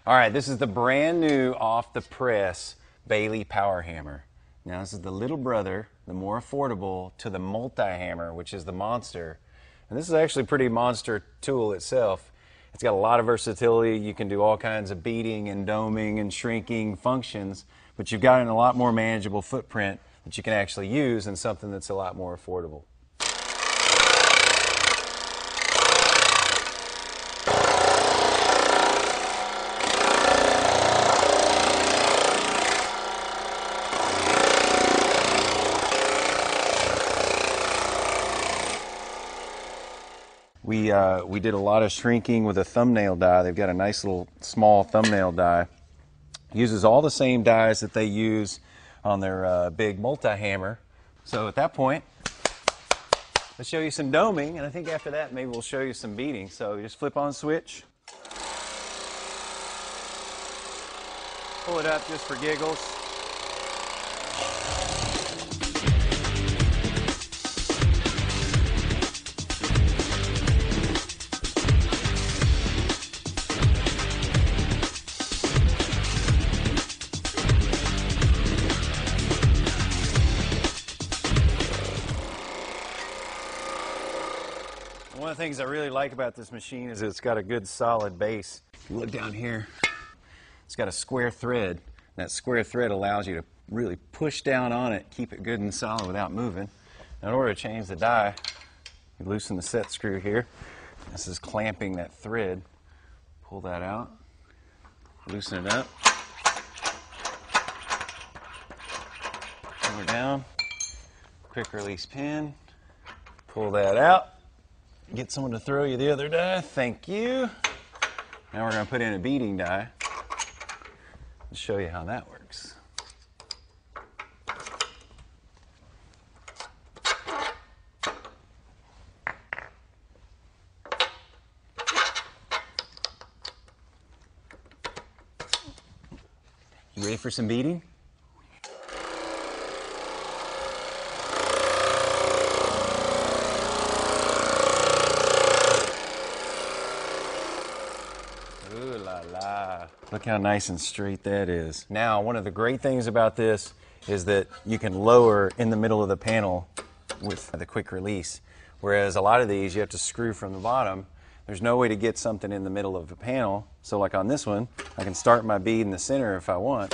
All right, this is the brand new off the press Baileigh power hammer. Now this is the little brother, the more affordable, to the multi-hammer, which is the monster. And this is actually a pretty monster tool itself. It's got a lot of versatility. You can do all kinds of beading and doming and shrinking functions, but you've got a lot more manageable footprint that you can actually use and something that's a lot more affordable. We did a lot of shrinking with a thumbnail die. They've got a nice little small thumbnail die. Uses all the same dies that they use on their big multi-hammer. So at that point, let's show you some doming, and I think after that maybe we'll show you some beading. So you just flip on switch, pull it up just for giggles. One of the things I really like about this machine is it's got a good solid base. If you look down here, it's got a square thread. That square thread allows you to really push down on it, keep it good and solid without moving. Now, in order to change the die, you loosen the set screw here. This is clamping that thread. Pull that out, loosen it up, pull it down, quick release pin, pull that out. Get someone to throw you the other die. Thank you. Now we're going to put in a beading die and show you how that works. You ready for some beading? Ooh la la. Look how nice and straight that is. Now, one of the great things about this is that you can lower in the middle of the panel with the quick release. Whereas a lot of these, you have to screw from the bottom. There's no way to get something in the middle of the panel. So like on this one, I can start my bead in the center if I want.